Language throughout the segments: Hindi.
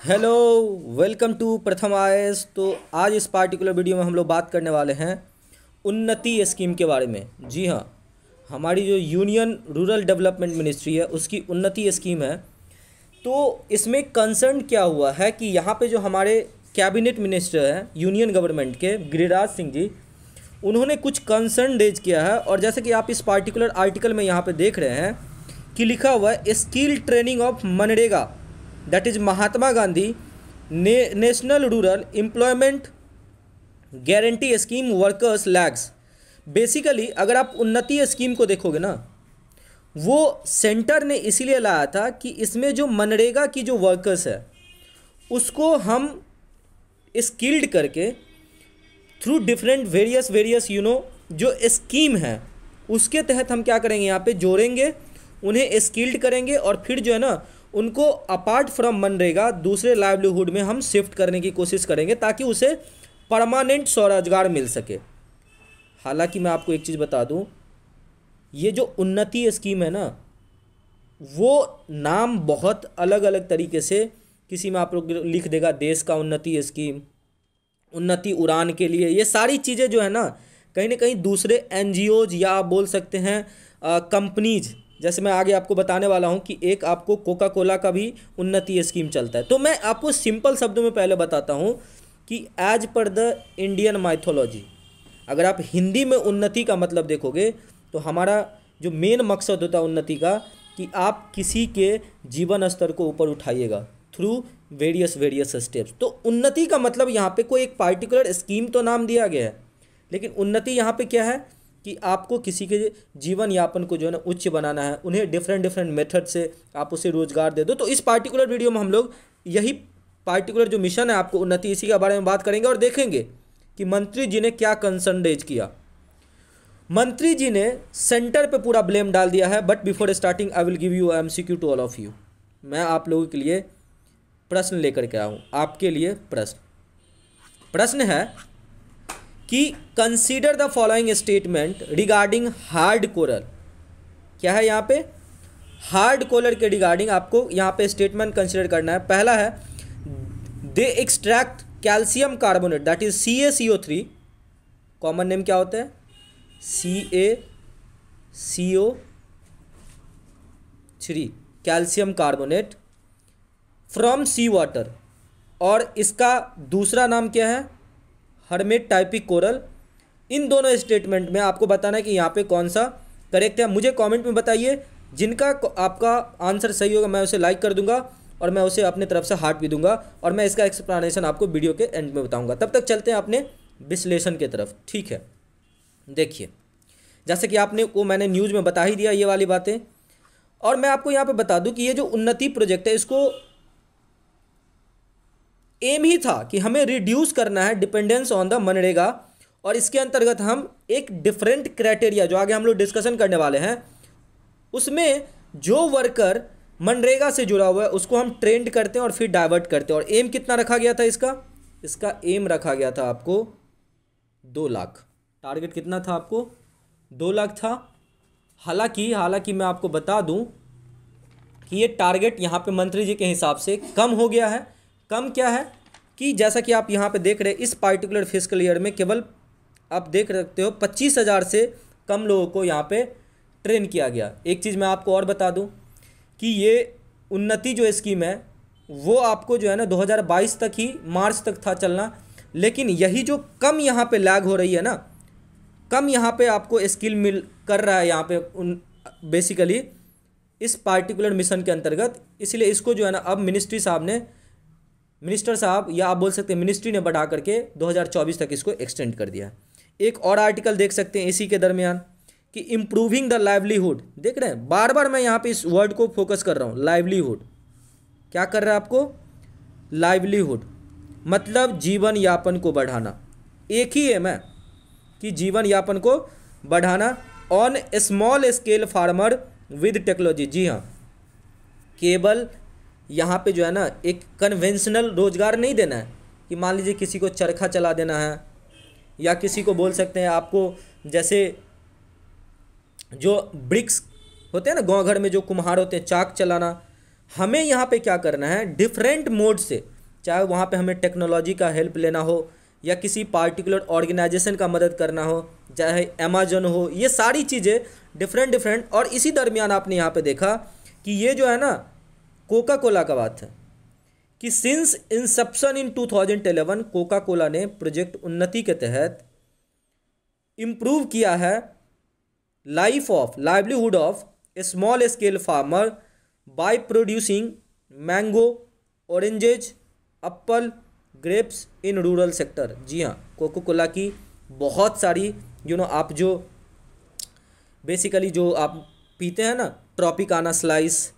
हेलो, वेलकम टू प्रथम आईएएस। तो आज इस पार्टिकुलर वीडियो में हम लोग बात करने वाले हैं उन्नति स्कीम के बारे में। जी हाँ, हमारी जो यूनियन रूरल डेवलपमेंट मिनिस्ट्री है उसकी उन्नति स्कीम है। तो इसमें कंसर्न क्या हुआ है कि यहाँ पे जो हमारे कैबिनेट मिनिस्टर हैं यूनियन गवर्नमेंट के गिरिराज सिंह जी, उन्होंने कुछ कंसर्न रेज किया है। और जैसे कि आप इस पार्टिकुलर आर्टिकल में यहाँ पे देख रहे हैं कि लिखा हुआ है स्किल ट्रेनिंग ऑफ मनरेगा, that is Mahatma Gandhi national rural employment guarantee scheme workers lags. Basically अगर आप उन्नति स्कीम को देखोगे ना, वो सेंटर ने इसीलिए लाया था कि इसमें जो मनरेगा की जो वर्कर्स है उसको हम स्किल्ड करके थ्रू डिफरेंट वेरियस जो स्कीम है उसके तहत हम क्या करेंगे, यहाँ पे जोड़ेंगे, उन्हें स्किल्ड करेंगे और फिर जो है ना उनको अपार्ट फ्रॉम मनरेगा दूसरे लाइवलीहुड में हम शिफ्ट करने की कोशिश करेंगे ताकि उसे परमानेंट स्वरोजगार मिल सके। हालांकि मैं आपको एक चीज़ बता दूं, ये जो उन्नति स्कीम है ना, वो नाम बहुत अलग अलग तरीके से, किसी में आप लोग लिख देगा देश का उन्नति स्कीम, उन्नति उड़ान के लिए। ये सारी चीज़ें जो है ना कहीं दूसरे एनजीओज या आप बोल सकते हैं कंपनीज, जैसे मैं आगे आपको बताने वाला हूं कि एक आपको कोका कोला का भी उन्नति स्कीम चलता है। तो मैं आपको सिंपल शब्दों में पहले बताता हूं कि as per the Indian mythology, अगर आप हिंदी में उन्नति का मतलब देखोगे तो हमारा जो मेन मकसद होता है उन्नति का कि आप किसी के जीवन स्तर को ऊपर उठाइएगा थ्रू वेरियस स्टेप्स। तो उन्नति का मतलब यहाँ पे कोई एक पार्टिकुलर स्कीम तो नाम दिया गया है, लेकिन उन्नति यहाँ पे क्या है कि आपको किसी के जीवन यापन को जो है ना उच्च बनाना है, उन्हें डिफरेंट मेथड से आप उसे रोजगार दे दो। तो इस पार्टिकुलर वीडियो में हम लोग यही पार्टिकुलर जो मिशन है आपको उन्नति, इसी के बारे में बात करेंगे और देखेंगे कि मंत्री जी ने क्या कंसर्न रेज किया। मंत्री जी ने सेंटर पे पूरा ब्लेम डाल दिया है। But before starting I will give you MCQ two all of you. मैं आप लोगों के लिए प्रश्न लेकर के आया हूँ, आपके लिए प्रश्न है कि consider the following statement regarding hard coral. क्या है यहाँ पे? हार्ड कोरल के रिगार्डिंग आपको यहाँ पे स्टेटमेंट कंसीडर करना है। पहला है they extract calcium carbonate, that is CaCO3। Common name क्या होता है? CaCO3, calcium carbonate from sea water. और इसका दूसरा नाम क्या है? Hermit टाइपिक coral. इन दोनों स्टेटमेंट में आपको बताना है कि यहाँ पे कौन सा करेक्ट है। मुझे कमेंट में बताइए, जिनका आपका आंसर सही होगा मैं उसे लाइक कर दूंगा और मैं उसे अपने तरफ से हार्ट भी दूंगा और मैं इसका एक्सप्लेनेशन आपको वीडियो के एंड में बताऊंगा। तब तक चलते हैं अपने विश्लेषण की तरफ। ठीक है, देखिए, जैसे कि आपने को मैंने न्यूज़ में बता ही दिया ये वाली बातें, और मैं आपको यहाँ पर बता दूँ कि ये जो उन्नति प्रोजेक्ट है इसको एम ही था कि हमें रिड्यूस करना है डिपेंडेंस ऑन द मनरेगा। और इसके अंतर्गत हम एक डिफरेंट क्राइटेरिया जो आगे हम लोग डिस्कशन करने वाले हैं, उसमें जो वर्कर मनरेगा से जुड़ा हुआ है उसको हम ट्रेंड करते हैं और फिर डाइवर्ट करते हैं। और एम कितना रखा गया था इसका एम रखा गया था आपको 2 लाख। टारगेट कितना था आपको? 2 लाख था। हालांकि मैं आपको बता दूं कि ये टारगेट यहाँ पे मंत्री जी के हिसाब से कम हो गया है। कम क्या है कि जैसा कि आप यहाँ पे देख रहे हैं इस पार्टिकुलर फिस्कल ईयर में केवल आप देख सकते हो 25,000 से कम लोगों को यहाँ पे ट्रेन किया गया। एक चीज़ मैं आपको और बता दूं कि ये उन्नति जो स्कीम है वो आपको जो है ना 2022 तक ही, मार्च तक था चलना। लेकिन यही जो कम यहाँ पे लैग हो रही है ना, कम यहाँ पे आपको स्किल मिल कर रहा है यहाँ पे बेसिकली इस पार्टिकुलर मिशन के अंतर्गत, इसलिए इसको जो है ना अब मिनिस्टर साहब या आप बोल सकते हैं मिनिस्ट्री ने बढ़ा करके 2024 तक इसको एक्सटेंड कर दिया। एक और आर्टिकल देख सकते हैं इसी के दरमियान कि इम्प्रूविंग द लाइवलीहुड। देख रहे हैं, बार बार मैं यहाँ पे इस वर्ड को फोकस कर रहा हूँ, लाइवलीहुड। क्या कर रहा है आपको? लाइवलीहुड मतलब जीवन यापन को बढ़ाना। एक ही एम है कि जीवन यापन को बढ़ाना on small scale farmer with technology. जी हाँ, केवल यहाँ पे जो है ना एक कन्वेंशनल रोजगार नहीं देना है कि मान लीजिए किसी को चरखा चला देना है, या किसी को बोल सकते हैं आपको जैसे जो ब्रिक्स होते हैं ना गाँव घर में जो कुम्हार होते हैं, चाक चलाना। हमें यहाँ पे क्या करना है, डिफरेंट मोड से चाहे वहाँ पे हमें टेक्नोलॉजी का हेल्प लेना हो या किसी पार्टिकुलर ऑर्गेनाइजेशन का मदद करना हो, चाहे अमेजन हो, ये सारी चीज़ें डिफरेंट। और इसी दरमियान आपने यहाँ पे देखा कि ये जो है ना कोका कोला का बात है कि since inception in 2011 Coca Cola ने प्रोजेक्ट उन्नति के तहत इम्प्रूव किया है livelihood of a small scale farmer by producing mango, oranges, apple, grapes in rural sector. जी हाँ, कोका कोला की बहुत सारी आप जो बेसिकली जो आप पीते हैं ना ट्रॉपिकाना स्लाइस,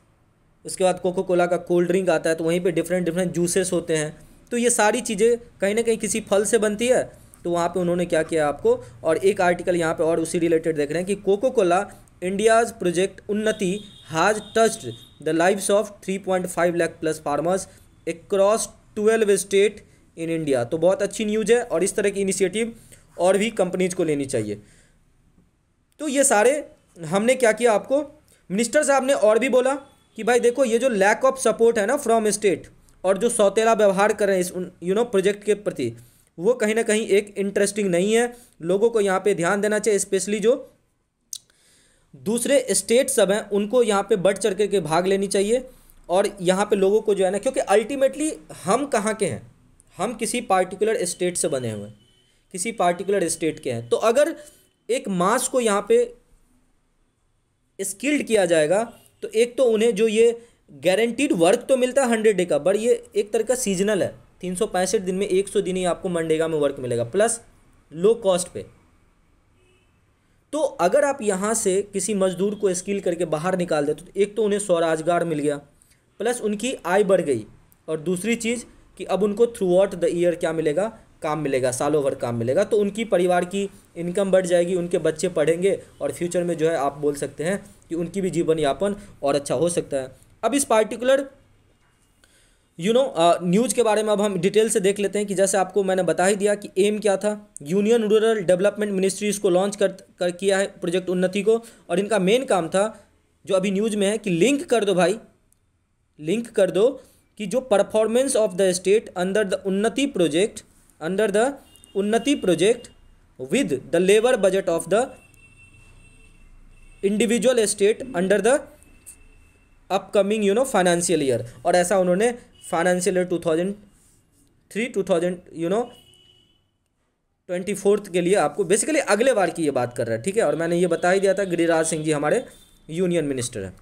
उसके बाद कोका कोला का कोल्ड ड्रिंक आता है, तो वहीं पे डिफरेंट जूसेस होते हैं। तो ये सारी चीज़ें कहीं ना कहीं किसी फल से बनती है। तो वहाँ पे उन्होंने क्या किया आपको, और एक आर्टिकल यहाँ पे और उसी रिलेटेड देख रहे हैं कि कोका कोला इंडियाज़ प्रोजेक्ट उन्नति has touched the lives of 3.5 lakh plus farmers across 12 state in India. तो बहुत अच्छी न्यूज़ है और इस तरह की इनिशिएटिव और भी कंपनीज को लेनी चाहिए। तो ये सारे हमने क्या किया, आपको मिनिस्टर साहब ने और भी बोला कि भाई देखो ये जो लैक ऑफ सपोर्ट है ना फ्रॉम स्टेट और जो सौतेला व्यवहार कर रहे हैं इस प्रोजेक्ट के प्रति, वो कहीं ना कहीं एक इंटरेस्टिंग नहीं है। लोगों को यहाँ पे ध्यान देना चाहिए, स्पेशली जो दूसरे स्टेट सब हैं उनको यहाँ पे बढ़ चढ़ के भाग लेनी चाहिए। और यहाँ पे लोगों को जो है ना, क्योंकि अल्टीमेटली हम कहाँ के हैं, हम किसी पार्टिकुलर स्टेट से बने हुए हैं, किसी पार्टिकुलर स्टेट के हैं। तो अगर एक मास को यहाँ पे स्किल्ड किया जाएगा तो एक तो उन्हें जो ये गारंटीड वर्क तो मिलता है 100 डे का, बट ये एक तरह का सीजनल है, 365 दिन में 100 दिन ही आपको मनरेगा में वर्क मिलेगा, प्लस लो कॉस्ट पे। तो अगर आप यहाँ से किसी मजदूर को स्किल करके बाहर निकाल देते तो एक तो उन्हें स्वरोजगार मिल गया, प्लस उनकी आय बढ़ गई, और दूसरी चीज़ कि अब उनको थ्रू आउट द ईयर क्या मिलेगा, काम मिलेगा, सालों भर काम मिलेगा। तो उनकी परिवार की इनकम बढ़ जाएगी, उनके बच्चे पढ़ेंगे और फ्यूचर में जो है आप बोल सकते हैं कि उनकी भी जीवन यापन और अच्छा हो सकता है। अब इस पार्टिकुलर न्यूज़ के बारे में अब हम डिटेल से देख लेते हैं कि जैसे आपको मैंने बता ही दिया कि एम क्या था, यूनियन रूरल डेवलपमेंट मिनिस्ट्री इसको लॉन्च कर किया है प्रोजेक्ट उन्नति को, और इनका मेन काम था जो अभी न्यूज़ में है कि लिंक कर दो भाई, लिंक कर दो कि जो performance of the state under the Unnati project with the labour budget of the individual state under the upcoming financial year. और ऐसा उन्होंने फाइनेंशियल ईयर 2023-2024 के लिए आपको बेसिकली अगले बार की ये बात कर रहा है, ठीक है। और मैंने ये बता ही दिया था, गिरिराज सिंह जी हमारे यूनियन मिनिस्टर हैं।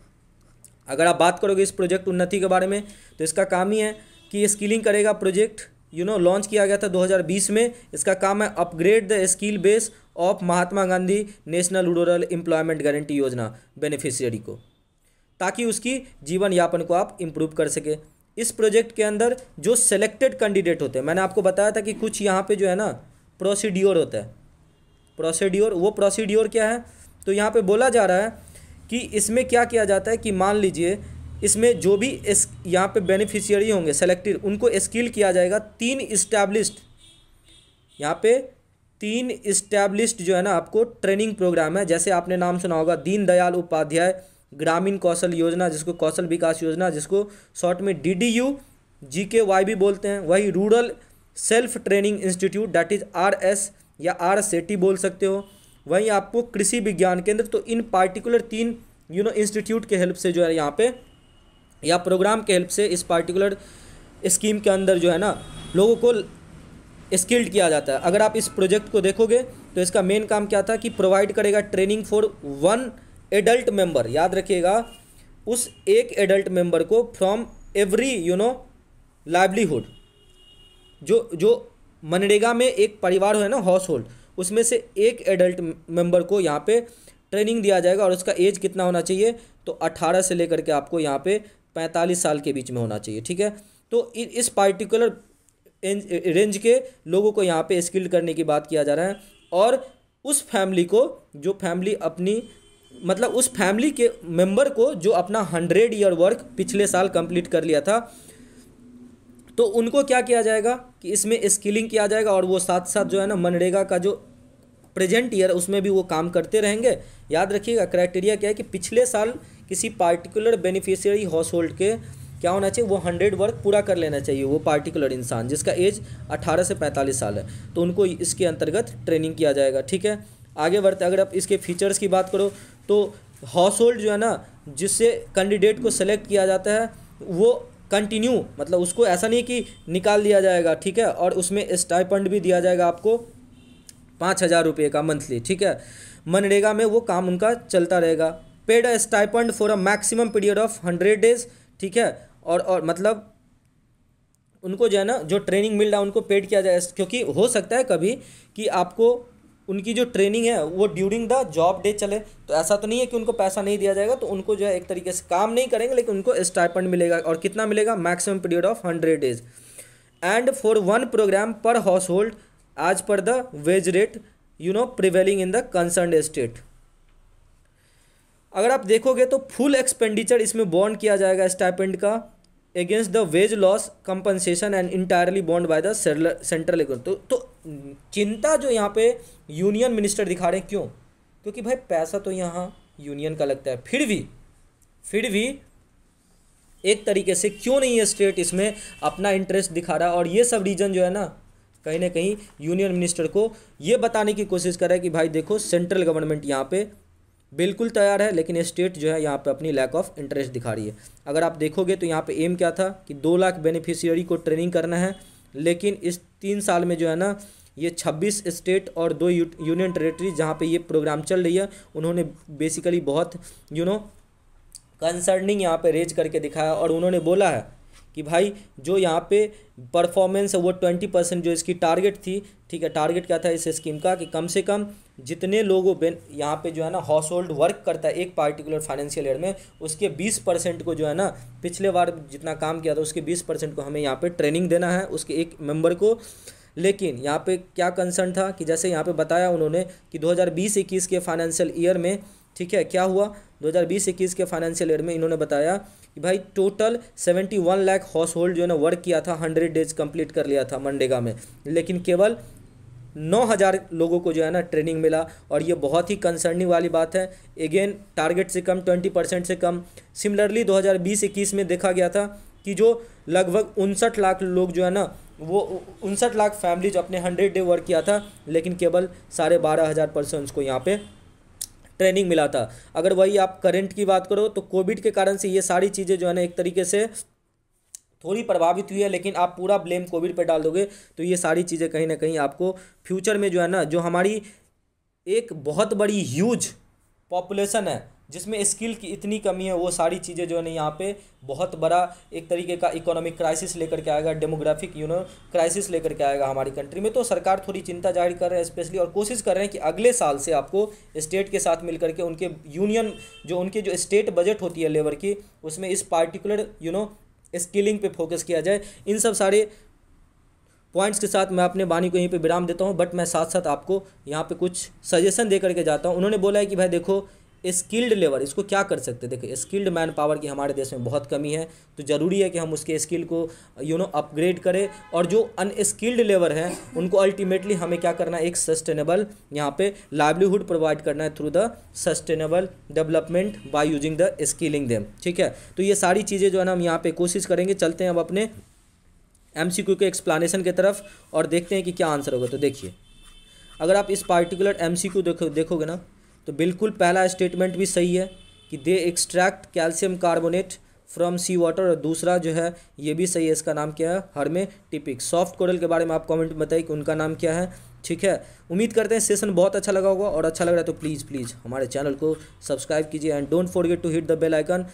अगर आप बात करोगे इस प्रोजेक्ट उन्नति के बारे में तो इसका काम ही है कि ये स्किलिंग करेगा। प्रोजेक्ट लॉन्च किया गया था 2020 में। इसका काम है upgrade the skill base of Mahatma Gandhi national rural employment guarantee योजना बेनिफिशियरी को, ताकि उसकी जीवन यापन को आप इम्प्रूव कर सके। इस प्रोजेक्ट के अंदर जो सेलेक्टेड कैंडिडेट होते हैं, मैंने आपको बताया था कि कुछ यहाँ पे जो है ना प्रोसीड्योर होता है, वो प्रोसीड्योर क्या है, तो यहाँ पे बोला जा रहा है कि इसमें क्या किया जाता है कि मान लीजिए इसमें जो भी यहाँ पे बेनिफिशियरी होंगे सेलेक्टेड, उनको स्किल किया जाएगा। 3 इस्टेब्लिश्ड जो है ना आपको ट्रेनिंग प्रोग्राम है, जैसे आपने नाम सुना होगा दीनदयाल उपाध्याय ग्रामीण कौशल योजना, जिसको कौशल विकास योजना, जिसको शॉर्ट में DDU-GKY भी बोलते हैं। वही rural self training institute, that is RS या RSETI बोल सकते हो। वहीं आपको कृषि विज्ञान केंद्र। तो इन पार्टिकुलर 3 इंस्टीट्यूट के हेल्प से जो है यहाँ पे या प्रोग्राम के हेल्प से इस पार्टिकुलर स्कीम के अंदर जो है ना लोगों को स्किल्ड किया जाता है। अगर आप इस प्रोजेक्ट को देखोगे तो इसका मेन काम क्या था कि प्रोवाइड करेगा ट्रेनिंग फॉर 1 एडल्ट मेंबर, याद रखिएगा, उस एक एडल्ट मेंबर को फ्रॉम एवरी लाइवलीहुड। जो मनरेगा में एक परिवार है ना, हाउस होल्ड, उसमें से एक एडल्ट मेंबर को यहाँ पे ट्रेनिंग दिया जाएगा। और उसका एज कितना होना चाहिए, तो 18 से लेकर के आपको यहाँ पे 45 साल के बीच में होना चाहिए, ठीक है। तो इस पार्टिकुलर रेंज के लोगों को यहाँ पे स्किल्ड करने की बात किया जा रहा है। और उस फैमिली को, जो फैमिली अपनी मतलब उस फैमिली के मेंबर को जो अपना 100 ईयर वर्क पिछले साल कंप्लीट कर लिया था, तो उनको क्या किया जाएगा कि इसमें स्किलिंग किया जाएगा। और वो साथ साथ जो है ना मनरेगा का जो प्रेजेंट ईयर उसमें भी वो काम करते रहेंगे। याद रखिएगा क्राइटेरिया क्या है कि पिछले साल किसी पार्टिकुलर बेनिफिशियरी हाउस होल्ड क्या होना चाहिए, वो 100 वर्क पूरा कर लेना चाहिए वो पार्टिकुलर इंसान जिसका एज 18 से 45 साल है, तो उनको इसके अंतर्गत ट्रेनिंग किया जाएगा। ठीक है, आगे बढ़ते अगर आप इसके फीचर्स की बात करो तो हाउस होल्ड जो है ना जिससे कैंडिडेट को सेलेक्ट किया जाता है वो कंटिन्यू, मतलब उसको ऐसा नहीं कि निकाल दिया जाएगा, ठीक है, और उसमें स्टाइपेंड भी दिया जाएगा आपको 5,000 रुपये का मंथली। ठीक है, मनरेगा में वो काम उनका चलता रहेगा। Paid a stipend for a maximum period of 100 days. ठीक है, और मतलब उनको जो है ना जो ट्रेनिंग मिल रहा है उनको पेड किया जाए, क्योंकि हो सकता है कभी कि आपको उनकी जो ट्रेनिंग है वो ड्यूरिंग द जॉब डे चले, तो ऐसा तो नहीं है कि उनको पैसा नहीं दिया जाएगा, तो उनको जो है एक तरीके से काम नहीं करेंगे लेकिन उनको स्टाइपेंड मिलेगा। और कितना मिलेगा, maximum period of 100 days and for 1 programme per household as per the wage rate prevailing in the concerned state. अगर आप देखोगे तो फुल एक्सपेंडिचर इसमें बॉन्ड किया जाएगा स्टाइपेंड का against the ways loss compensation and entirely bond by the central economy. तो चिंता जो यहाँ पे यूनियन मिनिस्टर दिखा रहे हैं, क्यों? क्योंकि भाई पैसा तो यहाँ यूनियन का लगता है, फिर भी एक तरीके से क्यों नहीं है स्टेट इसमें अपना इंटरेस्ट दिखा रहा है। और ये सब रीजन जो है ना कहीं यूनियन मिनिस्टर को ये बताने की कोशिश कर रहा है कि भाई देखो सेंट्रल गवर्नमेंट यहाँ पे बिल्कुल तैयार है लेकिन स्टेट जो है यहाँ पे अपनी लैक ऑफ इंटरेस्ट दिखा रही है। अगर आप देखोगे तो यहाँ पे एम क्या था कि 2 लाख बेनिफिशियरी को ट्रेनिंग करना है, लेकिन इस 3 साल में जो है ना ये 26 स्टेट और 2 यूनियन टेरेटरी जहाँ पे ये प्रोग्राम चल रही है उन्होंने बेसिकली बहुत कंसर्निंग यहाँ पे रेज करके दिखाया और उन्होंने बोला है कि भाई जो यहाँ पे परफॉर्मेंस है वो 20% जो इसकी टारगेट थी, ठीक है, टारगेट क्या था इस स्कीम का कि कम से कम जितने लोगों यहाँ पे जो है ना हाउस होल्ड वर्क करता है एक पार्टिकुलर फाइनेंशियल ईयर में उसके 20% को जो है ना पिछले बार जितना काम किया था उसके 20% को हमें यहाँ पे ट्रेनिंग देना है उसके एक मेंबर को। लेकिन यहाँ पे क्या कंसर्न था कि जैसे यहाँ पे बताया उन्होंने कि 2020-21 के फाइनेंशियल ईयर में, ठीक है, क्या हुआ 2020-21 के फाइनेंशियल ईयर में इन्होंने बताया कि भाई टोटल 71 लाख हाउस होल्ड जो है ना वर्क किया था, 100 डेज कंप्लीट कर लिया था मनरेगा में, लेकिन केवल 9,000 लोगों को जो है ना ट्रेनिंग मिला। और ये बहुत ही कंसर्निंग वाली बात है, अगेन टारगेट से कम, 20% से कम। सिमिलरली 2020-21 में देखा गया था कि जो लगभग 59 लाख लोग जो है ना वो 59 लाख फैमिली जो अपने 100 डे वर्क किया था, लेकिन केवल 12,500 पर्सन्स को यहाँ पे ट्रेनिंग मिला था। अगर वही आप करंट की बात करो तो कोविड के कारण से ये सारी चीज़ें जो है ना एक तरीके से थोड़ी प्रभावित हुई है, लेकिन आप पूरा ब्लेम कोविड पे डाल दोगे तो ये सारी चीज़ें कहीं ना कहीं आपको फ्यूचर में जो है ना जो हमारी एक बहुत बड़ी ह्यूज पॉपुलेशन है जिसमें स्किल की इतनी कमी है, वो सारी चीज़ें जो है ना यहाँ पे बहुत बड़ा एक तरीके का इकोनॉमिक क्राइसिस लेकर के आएगा, डेमोग्राफिक क्राइसिस लेकर के आएगा हमारी कंट्री में। तो सरकार थोड़ी चिंता जाहिर कर रहे हैं स्पेशली, और कोशिश कर रहे हैं कि अगले साल से आपको स्टेट के साथ मिल करके उनके यूनियन जो उनके जो स्टेट बजट होती है लेबर की उसमें इस पार्टिकुलर स्किलिंग पे फोकस किया जाए। इन सब सारे पॉइंट्स के साथ मैं अपने वाणी को यहीं पे विराम देता हूँ, बट मैं साथ साथ आपको यहाँ पे कुछ सजेशन दे करके जाता हूँ। उन्होंने बोला है कि भाई देखो स्किल्ड लेबर इसको क्या कर सकते हैं, देखिए स्किल्ड मैन पावर की हमारे देश में बहुत कमी है, तो ज़रूरी है कि हम उसके स्किल को अपग्रेड करें। और जो अनस्किल्ड लेबर हैं उनको अल्टीमेटली हमें क्या करना है, एक सस्टेनेबल यहाँ पे लाइवलीहुड प्रोवाइड करना है through the sustainable development by using the skilling them. ठीक है, तो ये सारी चीज़ें जो है ना हम यहाँ पे कोशिश करेंगे। चलते हैं अब अपने MCQ के एक्सप्लानेशन की तरफ और देखते हैं कि क्या आंसर होगा। तो देखिए अगर आप इस पार्टिकुलर MCQ देखोगे ना तो बिल्कुल पहला स्टेटमेंट भी सही है कि they extract calcium carbonate from sea water, और दूसरा जो है ये भी सही है, इसका नाम क्या है, हर्मेटिपिक। सॉफ्ट कोरल के बारे में आप कमेंट में बताइए कि उनका नाम क्या है। ठीक है, उम्मीद करते हैं सेशन बहुत अच्छा लगा होगा, और अच्छा लग रहा है तो प्लीज़ हमारे चैनल को सब्सक्राइब कीजिए and don't forget to hit the bell icon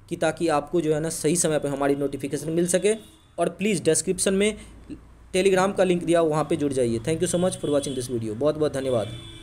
कि ताकि आपको जो है ना सही समय पर हमारी नोटिफिकेशन मिल सके। और प्लीज़ डिस्क्रिप्शन में टेलीग्राम का लिंक दिया वहाँ पे जुड़ जाइए। Thank you so much for watching this video, बहुत बहुत धन्यवाद।